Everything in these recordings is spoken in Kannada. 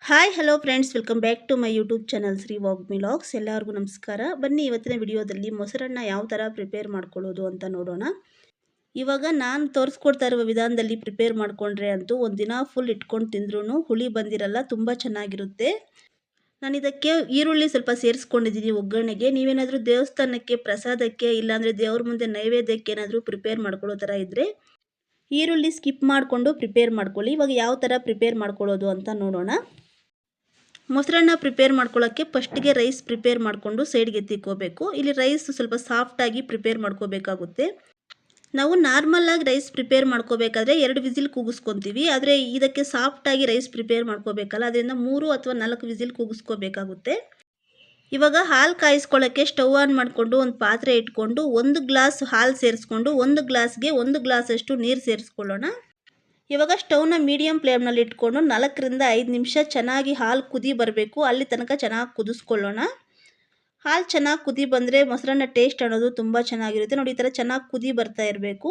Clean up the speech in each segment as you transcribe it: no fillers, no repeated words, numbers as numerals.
Hi hello friends, welcome back to my YouTube channel Shri ವಾಗ್ ಮಿಲಾಗ್ಸ್. ಎಲ್ಲರಿಗೂ ನಮಸ್ಕಾರ. ಬನ್ನಿ ಇವತ್ತಿನ ವಿಡಿಯೋದಲ್ಲಿ ಮೊಸರನ್ನ ಯಾವ ಥರ ಪ್ರಿಪೇರ್ ಮಾಡ್ಕೊಳ್ಳೋದು ಅಂತ ನೋಡೋಣ. ಇವಾಗ ನಾನು ತೋರಿಸ್ಕೊಡ್ತಾ ಇರುವ ವಿಧಾನದಲ್ಲಿ ಪ್ರಿಪೇರ್ ಮಾಡಿಕೊಂಡ್ರೆ ಅಂತೂ ಒಂದಿನ ಫುಲ್ ಇಟ್ಕೊಂಡು ತಿಂದ್ರೂ ಹುಳಿ ಬಂದಿರಲ್ಲ, ತುಂಬ ಚೆನ್ನಾಗಿರುತ್ತೆ. ನಾನು ಇದಕ್ಕೆ ಈರುಳ್ಳಿ ಸ್ವಲ್ಪ ಸೇರಿಸ್ಕೊಂಡಿದ್ದೀನಿ ಒಗ್ಗರಣೆಗೆ. ನೀವೇನಾದರೂ ದೇವಸ್ಥಾನಕ್ಕೆ ಪ್ರಸಾದಕ್ಕೆ ಇಲ್ಲಾಂದರೆ ದೇವ್ರ ಮುಂದೆ ನೈವೇದ್ಯಕ್ಕೆ ಏನಾದರೂ ಪ್ರಿಪೇರ್ ಮಾಡ್ಕೊಳ್ಳೋ ಥರ ಇದ್ದರೆ ಈರುಳ್ಳಿ ಸ್ಕಿಪ್ ಮಾಡಿಕೊಂಡು ಪ್ರಿಪೇರ್ ಮಾಡ್ಕೊಳ್ಳಿ. ಇವಾಗ ಯಾವ ಥರ ಪ್ರಿಪೇರ್ ಮಾಡ್ಕೊಳ್ಳೋದು ಅಂತ ನೋಡೋಣ. ಮೊಸರನ್ನ ಪ್ರಿಪೇರ್ ಮಾಡ್ಕೊಳ್ಳೋಕ್ಕೆ ಫಸ್ಟಿಗೆ ರೈಸ್ ಪ್ರಿಪೇರ್ ಮಾಡಿಕೊಂಡು ಸೈಡ್ಗೆ ಎತ್ತಿಕ್ಕೋಬೇಕು. ಇಲ್ಲಿ ರೈಸ್ ಸ್ವಲ್ಪ ಸಾಫ್ಟಾಗಿ ಪ್ರಿಪೇರ್ ಮಾಡ್ಕೋಬೇಕಾಗುತ್ತೆ. ನಾವು ನಾರ್ಮಲಾಗಿ ರೈಸ್ ಪ್ರಿಪೇರ್ ಮಾಡ್ಕೋಬೇಕಾದ್ರೆ 2 ವಿಸಿಲ್ ಕೂಗಿಸ್ಕೊತೀವಿ. ಆದರೆ ಇದಕ್ಕೆ ಸಾಫ್ಟಾಗಿ ರೈಸ್ ಪ್ರಿಪೇರ್ ಮಾಡ್ಕೋಬೇಕಲ್ಲ, ಅದರಿಂದ 3 ಅಥವಾ 4 ವಿಸಿಲ್ ಕೂಗಿಸ್ಕೋಬೇಕಾಗುತ್ತೆ. ಇವಾಗ ಹಾಲು ಕಾಯಿಸ್ಕೊಳ್ಳೋಕ್ಕೆ ಸ್ಟವ್ ಆನ್ ಮಾಡಿಕೊಂಡು ಒಂದು ಪಾತ್ರೆ ಇಟ್ಕೊಂಡು 1 ಗ್ಲಾಸ್ ಹಾಲು ಸೇರಿಸ್ಕೊಂಡು 1 ಗ್ಲಾಸ್ಗೆ 1 ಗ್ಲಾಸಷ್ಟು ನೀರು ಸೇರಿಸ್ಕೊಳ್ಳೋಣ. ಇವಾಗ ಸ್ಟವ್ನ ಮೀಡಿಯಮ್ ಫ್ಲೇಮ್ನಲ್ಲಿ ಇಟ್ಕೊಂಡು 4 ರಿಂದ 5 ನಿಮಿಷ ಚೆನ್ನಾಗಿ ಹಾಲು ಕುದಿ ಬರಬೇಕು. ಅಲ್ಲಿ ತನಕ ಚೆನ್ನಾಗಿ ಕುದಿಸ್ಕೊಳ್ಳೋಣ. ಹಾಲು ಚೆನ್ನಾಗಿ ಕುದಿ ಬಂದರೆ ಮೊಸರನ್ನ ಟೇಸ್ಟ್ ಅನ್ನೋದು ತುಂಬ ಚೆನ್ನಾಗಿರುತ್ತೆ. ನೋಡಿ, ಈ ಥರ ಚೆನ್ನಾಗಿ ಕುದಿ ಬರ್ತಾ ಇರಬೇಕು.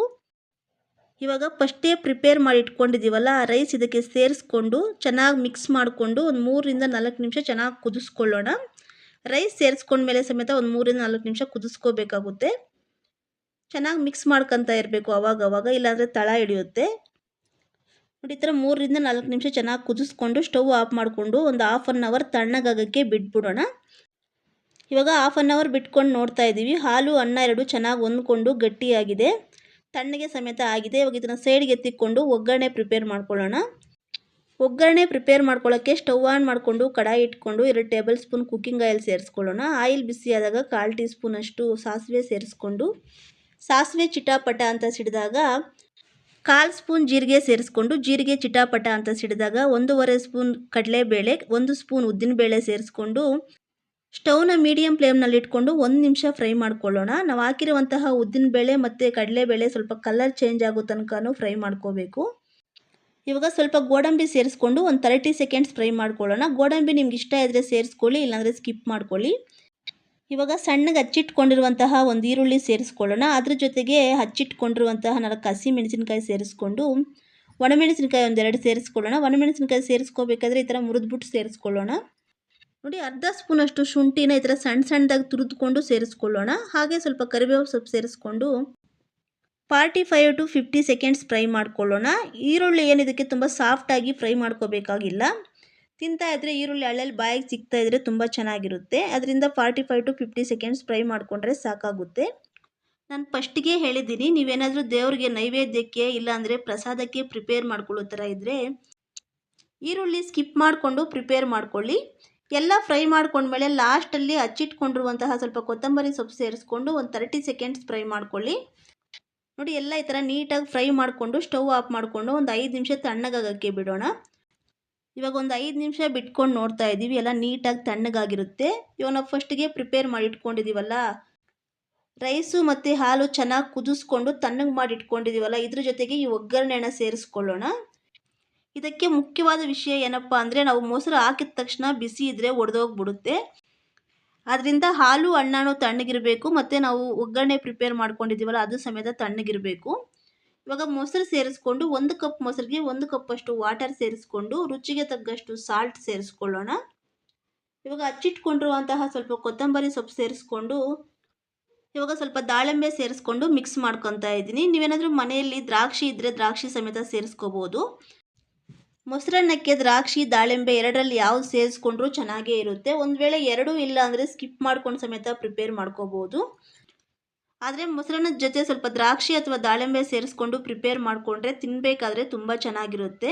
ಇವಾಗ ಫಸ್ಟೇ ಪ್ರಿಪೇರ್ ಮಾಡಿ ಇಟ್ಕೊಂಡಿದ್ದೀವಲ್ಲ ಆ ರೈಸ್ ಇದಕ್ಕೆ ಸೇರಿಸ್ಕೊಂಡು ಚೆನ್ನಾಗಿ ಮಿಕ್ಸ್ ಮಾಡಿಕೊಂಡು ಒಂದು 3 ರಿಂದ 4 ನಿಮಿಷ ಚೆನ್ನಾಗಿ ಕುದಿಸ್ಕೊಳ್ಳೋಣ. ರೈಸ್ ಸೇರಿಸ್ಕೊಂಡ್ಮೇಲೆ ಸಮೇತ ಒಂದು 3 ರಿಂದ 4 ನಿಮಿಷ ಕುದಿಸ್ಕೋಬೇಕಾಗುತ್ತೆ. ಚೆನ್ನಾಗಿ ಮಿಕ್ಸ್ ಮಾಡ್ಕೊತಾ ಇರಬೇಕು ಅವಾಗವಾಗ, ಇಲ್ಲಾಂದರೆ ತಳ ಹಿಡಿಯುತ್ತೆ. ನೋಡಿ, ಈ ಥರ 3 ರಿಂದ 4 ನಿಮಿಷ ಚೆನ್ನಾಗಿ ಕುದಿಸ್ಕೊಂಡು ಸ್ಟವ್ ಆಫ್ ಮಾಡಿಕೊಂಡು ಒಂದು ಹಾಫ್ ಆನ್ ಅವರ್ ತಣ್ಣಗಾಗೋಕ್ಕೆ ಬಿಟ್ಬಿಡೋಣ. ಇವಾಗ ಹಾಫ್ ಆನ್ ಅವರ್ ಬಿಟ್ಕೊಂಡು ನೋಡ್ತಾ ಇದ್ದೀವಿ. ಹಾಲು ಅನ್ನ ಎರಡು ಚೆನ್ನಾಗಿ ಹೊಂದ್ಕೊಂಡು ಗಟ್ಟಿಯಾಗಿದೆ, ತಣ್ಣಗೆ ಸಮೇತ ಆಗಿದೆ. ಇವಾಗ ಇದನ್ನು ಸೈಡ್ಗೆ ಎತ್ತಿಕೊಂಡು ಒಗ್ಗರಣೆ ಪ್ರಿಪೇರ್ ಮಾಡ್ಕೊಳ್ಳೋಣ. ಒಗ್ಗರಣೆ ಪ್ರಿಪೇರ್ ಮಾಡ್ಕೊಳ್ಳೋಕ್ಕೆ ಸ್ಟವ್ ಆನ್ ಮಾಡಿಕೊಂಡು ಕಡಾಯಿ ಇಟ್ಕೊಂಡು 2 ಟೇಬಲ್ ಸ್ಪೂನ್ ಕುಕ್ಕಿಂಗ್ ಆಯಿಲ್ ಸೇರಿಸ್ಕೊಳ್ಳೋಣ. ಆಯಿಲ್ ಬಿಸಿಯಾದಾಗ 1/4 ಟೀ ಸ್ಪೂನ್ ಅಷ್ಟು ಸಾಸಿವೆ ಸೇರಿಸ್ಕೊಂಡು, ಸಾಸಿವೆ ಚಿಟಾಪಟ ಅಂತ ಸಿಡಿದಾಗ 1/4 ಸ್ಪೂನ್ ಜೀರಿಗೆ ಸೇರಿಸ್ಕೊಂಡು, ಜೀರಿಗೆ ಚಿಟಾಪಟ ಅಂತ ಸಿಡಿದಾಗ 1.5 ಸ್ಪೂನ್ ಕಡಲೆಬೇಳೆ, 1 ಸ್ಪೂನ್ ಉದ್ದಿನಬೇಳೆ ಸೇರಿಸ್ಕೊಂಡು ಸ್ಟವ್ನ ಮೀಡಿಯಮ್ ಫ್ಲೇಮ್ನಲ್ಲಿ ಇಟ್ಕೊಂಡು 1 ನಿಮಿಷ ಫ್ರೈ ಮಾಡ್ಕೊಳ್ಳೋಣ. ನಾವು ಹಾಕಿರುವಂತಹ ಉದ್ದಿನಬೇಳೆ ಮತ್ತು ಕಡಲೆಬೇಳೆ ಸ್ವಲ್ಪ ಕಲರ್ ಚೇಂಜ್ ಆಗೋ ತನಕನೂ ಫ್ರೈ ಮಾಡ್ಕೋಬೇಕು. ಇವಾಗ ಸ್ವಲ್ಪ ಗೋಡಂಬಿ ಸೇರಿಸ್ಕೊಂಡು ಒಂದು 30 ಸೆಕೆಂಡ್ಸ್ ಫ್ರೈ ಮಾಡ್ಕೊಳ್ಳೋಣ. ಗೋಡಂಬಿ ನಿಮ್ಗೆ ಇಷ್ಟ ಇದ್ದರೆ ಸೇರಿಸ್ಕೊಳ್ಳಿ, ಇಲ್ಲಾಂದರೆ ಸ್ಕಿಪ್ ಮಾಡ್ಕೊಳ್ಳಿ. ಇವಾಗ ಸಣ್ಣಗೆ ಹಚ್ಚಿಟ್ಕೊಂಡಿರುವಂತಹ ಒಂದು ಈರುಳ್ಳಿ ಸೇರಿಸ್ಕೊಳ್ಳೋಣ. ಅದ್ರ ಜೊತೆಗೆ ಹಚ್ಚಿಟ್ಕೊಂಡಿರುವಂತಹ 4 ಹಸಿಮೆಣಸಿನ್ಕಾಯಿ ಸೇರಿಸ್ಕೊಂಡು, ಒಣಮೆಣಸಿನ್ಕಾಯಿ ಒಂದೆರಡು ಸೇರಿಸ್ಕೊಳ್ಳೋಣ. ಒಣಮೆಣಸಿನ್ಕಾಯಿ ಸೇರಿಸ್ಕೋಬೇಕಾದ್ರೆ ಈ ಥರ ಮುರಿದ್ಬಿಟ್ಟು ಸೇರಿಸ್ಕೊಳ್ಳೋಣ. ನೋಡಿ, ಅರ್ಧ ಸ್ಪೂನಷ್ಟು ಶುಂಠಿನ ಈ ಥರ ಸಣ್ಣ ಸಣ್ಣದಾಗಿ ತುರಿದುಕೊಂಡು ಸೇರಿಸ್ಕೊಳ್ಳೋಣ. ಹಾಗೆ ಸ್ವಲ್ಪ ಕರಿಬೇವು ಸೊಪ್ಪು ಸೇರಿಸ್ಕೊಂಡು 45 to 50 ಸೆಕೆಂಡ್ಸ್ ಫ್ರೈ ಮಾಡ್ಕೊಳ್ಳೋಣ. ಈರುಳ್ಳಿ ಏನಿದಕ್ಕೆ ತುಂಬ ಸಾಫ್ಟಾಗಿ ಫ್ರೈ ಮಾಡ್ಕೋಬೇಕಾಗಿಲ್ಲ. ತಿಂತಾ ಇದ್ದರೆ ಈರುಳ್ಳಿ ಹಳ್ಳೆಲ್ಲಿ ಬಾಯಿಗೆ ಸಿಗ್ತಾ ಇದ್ದರೆ ತುಂಬ ಚೆನ್ನಾಗಿರುತ್ತೆ. ಅದರಿಂದ 45 to 50 ಸೆಕೆಂಡ್ಸ್ ಫ್ರೈ ಮಾಡಿಕೊಂಡ್ರೆ ಸಾಕಾಗುತ್ತೆ. ನಾನು ಫಸ್ಟಿಗೆ ಹೇಳಿದ್ದೀನಿ, ನೀವೇನಾದರೂ ದೇವ್ರಿಗೆ ನೈವೇದ್ಯಕ್ಕೆ ಇಲ್ಲಾಂದರೆ ಪ್ರಸಾದಕ್ಕೆ ಪ್ರಿಪೇರ್ ಮಾಡ್ಕೊಳ್ಳೋ ಥರ ಇದ್ದರೆ ಈರುಳ್ಳಿ ಸ್ಕಿಪ್ ಮಾಡಿಕೊಂಡು ಪ್ರಿಪೇರ್ ಮಾಡ್ಕೊಳ್ಳಿ. ಎಲ್ಲ ಫ್ರೈ ಮಾಡ್ಕೊಂಡ್ಮೇಲೆ ಲಾಸ್ಟಲ್ಲಿ ಹಚ್ಚಿಟ್ಕೊಂಡಿರುವಂತಹ ಸ್ವಲ್ಪ ಕೊತ್ತಂಬರಿ ಸೊಪ್ಪು ಸೇರಿಸ್ಕೊಂಡು ಒಂದು 30 ಸೆಕೆಂಡ್ಸ್ ಫ್ರೈ ಮಾಡ್ಕೊಳ್ಳಿ. ನೋಡಿ, ಎಲ್ಲ ಈ ಥರ ನೀಟಾಗಿ ಫ್ರೈ ಮಾಡಿಕೊಂಡು ಸ್ಟವ್ ಆಫ್ ಮಾಡಿಕೊಂಡು ಒಂದು 5 ನಿಮಿಷ ತಣ್ಣಗಾಗೋಕ್ಕೆ ಬಿಡೋಣ. ಇವಾಗ ಒಂದು 5 ನಿಮಿಷ ಬಿಟ್ಕೊಂಡು ನೋಡ್ತಾ ಇದ್ದೀವಿ, ಎಲ್ಲ ನೀಟಾಗಿ ತಣ್ಣಗಾಗಿರುತ್ತೆ. ಇವಾಗ ನಾವು ಫಸ್ಟಿಗೆ ಪ್ರಿಪೇರ್ ಮಾಡಿ ಇಟ್ಕೊಂಡಿದ್ದೀವಲ್ಲ ರೈಸು ಮತ್ತು ಹಾಲು ಚೆನ್ನಾಗಿ ಕುದಿಸ್ಕೊಂಡು ತಣ್ಣಗೆ ಮಾಡಿ ಇಟ್ಕೊಂಡಿದ್ದೀವಲ್ಲ, ಇದ್ರ ಜೊತೆಗೆ ಈ ಒಗ್ಗರಣೆನ ಸೇರಿಸ್ಕೊಳ್ಳೋಣ. ಇದಕ್ಕೆ ಮುಖ್ಯವಾದ ವಿಷಯ ಏನಪ್ಪ ಅಂದರೆ, ನಾವು ಮೊಸರು ಹಾಕಿದ ತಕ್ಷಣ ಬಿಸಿ ಇದ್ದರೆ ಒಡೆದೋಗ್ಬಿಡುತ್ತೆ. ಅದರಿಂದ ಹಾಲು ಹಣ್ಣು ತಣ್ಣಗಿರಬೇಕು, ಮತ್ತು ನಾವು ಒಗ್ಗರಣೆ ಪ್ರಿಪೇರ್ ಮಾಡ್ಕೊಂಡಿದ್ದೀವಲ್ಲ ಅದು ಸಮೇತ ತಣ್ಣಗಿರಬೇಕು. ಇವಾಗ ಮೊಸರು ಸೇರಿಸ್ಕೊಂಡು 1 ಕಪ್ ಮೊಸರಿಗೆ 1 ಕಪ್ಪಷ್ಟು ವಾಟರ್ ಸೇರಿಸ್ಕೊಂಡು ರುಚಿಗೆ ತಕ್ಕಷ್ಟು ಸಾಲ್ಟ್ ಸೇರಿಸ್ಕೊಳ್ಳೋಣ. ಇವಾಗ ಹಚ್ಚಿಟ್ಕೊಂಡಿರುವಂತಹ ಸ್ವಲ್ಪ ಕೊತ್ತಂಬರಿ ಸೊಪ್ಪು ಸೇರಿಸ್ಕೊಂಡು, ಇವಾಗ ಸ್ವಲ್ಪ ದಾಳಿಂಬೆ ಸೇರಿಸ್ಕೊಂಡು ಮಿಕ್ಸ್ ಮಾಡ್ಕೊತಾ ಇದ್ದೀನಿ. ನೀವೇನಾದರೂ ಮನೆಯಲ್ಲಿ ದ್ರಾಕ್ಷಿ ಇದ್ದರೆ ದ್ರಾಕ್ಷಿ ಸಮೇತ ಸೇರಿಸ್ಕೋಬೋದು. ಮೊಸರನ್ನಕ್ಕೆ ದ್ರಾಕ್ಷಿ ದಾಳಿಂಬೆ ಎರಡರಲ್ಲಿ ಯಾವ್ದು ಸೇರಿಸ್ಕೊಂಡ್ರೂ ಚೆನ್ನಾಗೇ ಇರುತ್ತೆ. ಒಂದು ವೇಳೆ ಎರಡೂ ಇಲ್ಲ ಅಂದರೆ ಸ್ಕಿಪ್ ಮಾಡ್ಕೊಂಡು ಸಮೇತ ಪ್ರಿಪೇರ್ ಮಾಡ್ಕೋಬೋದು. ಆದರೆ ಮೊಸರನ್ನದ ಜೊತೆ ಸ್ವಲ್ಪ ದ್ರಾಕ್ಷಿ ಅಥವಾ ದಾಳಿಂಬೆ ಸೇರಿಸ್ಕೊಂಡು ಪ್ರಿಪೇರ್ ಮಾಡಿಕೊಂಡ್ರೆ ತಿನ್ನಬೇಕಾದ್ರೆ ತುಂಬ ಚೆನ್ನಾಗಿರುತ್ತೆ.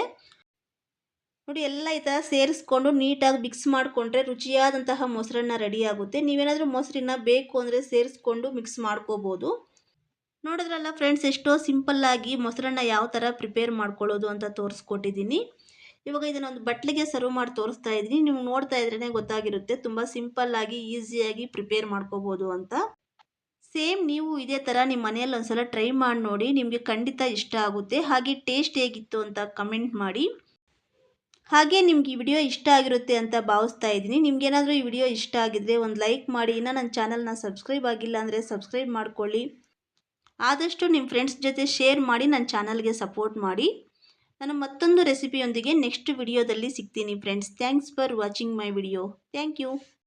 ನೋಡಿ, ಎಲ್ಲ ಈ ಥರ ಸೇರಿಸ್ಕೊಂಡು ನೀಟಾಗಿ ಮಿಕ್ಸ್ ಮಾಡಿಕೊಂಡ್ರೆ ರುಚಿಯಾದಂತಹ ಮೊಸರನ್ನ ರೆಡಿ ಆಗುತ್ತೆ. ನೀವೇನಾದರೂ ಮೊಸರನ್ನ ಬೇಕು ಅಂದರೆ ಸೇರಿಸ್ಕೊಂಡು ಮಿಕ್ಸ್ ಮಾಡ್ಕೋಬೋದು. ನೋಡಿದ್ರಲ್ಲ ಫ್ರೆಂಡ್ಸ್, ಎಷ್ಟೋ ಸಿಂಪಲ್ಲಾಗಿ ಮೊಸರನ್ನ ಯಾವ ಥರ ಪ್ರಿಪೇರ್ ಮಾಡ್ಕೊಳ್ಳೋದು ಅಂತ ತೋರಿಸ್ಕೊಟ್ಟಿದ್ದೀನಿ. ಇವಾಗ ಇದನ್ನೊಂದು ಬಟ್ಲಿಗೆ ಸರ್ವ್ ಮಾಡಿ ತೋರಿಸ್ತಾ ಇದ್ದೀನಿ. ನೀವು ನೋಡ್ತಾ ಇದ್ರೇ ಗೊತ್ತಾಗಿರುತ್ತೆ ತುಂಬ ಸಿಂಪಲ್ಲಾಗಿ ಈಸಿಯಾಗಿ ಪ್ರಿಪೇರ್ ಮಾಡ್ಕೋಬೋದು ಅಂತ. ಸೇಮ್ ನೀವು ಇದೇ ಥರ ನಿಮ್ಮ ಮನೆಯಲ್ಲಿ ಒಂದ್ಸಲ ಟ್ರೈ ಮಾಡಿ ನೋಡಿ, ನಿಮಗೆ ಖಂಡಿತ ಇಷ್ಟ ಆಗುತ್ತೆ. ಹಾಗೆ ಟೇಸ್ಟ್ ಹೇಗಿತ್ತು ಅಂತ ಕಮೆಂಟ್ ಮಾಡಿ. ಹಾಗೆ ನಿಮ್ಗೆ ಈ ವಿಡಿಯೋ ಇಷ್ಟ ಆಗಿರುತ್ತೆ ಅಂತ ಭಾವಿಸ್ತಾ ಇದ್ದೀನಿ. ನಿಮ್ಗೇನಾದರೂ ಈ ವಿಡಿಯೋ ಇಷ್ಟ ಆಗಿದ್ದರೆ ಒಂದು ಲೈಕ್ ಮಾಡಿ. ಇನ್ನು ನನ್ನ ಚಾನಲ್ನ ಸಬ್ಸ್ಕ್ರೈಬ್ ಆಗಿಲ್ಲ ಅಂದರೆ ಸಬ್ಸ್ಕ್ರೈಬ್ ಮಾಡ್ಕೊಳ್ಳಿ. ಆದಷ್ಟು ನಿಮ್ಮ ಫ್ರೆಂಡ್ಸ್ ಜೊತೆ ಶೇರ್ ಮಾಡಿ ನನ್ನ ಚಾನಲ್ಗೆ ಸಪೋರ್ಟ್ ಮಾಡಿ. ನಾನು ಮತ್ತೊಂದು ರೆಸಿಪಿಯೊಂದಿಗೆ ನೆಕ್ಸ್ಟ್ ವಿಡಿಯೋದಲ್ಲಿ ಸಿಗ್ತೀನಿ friends. Thanks for watching my video. Thank you.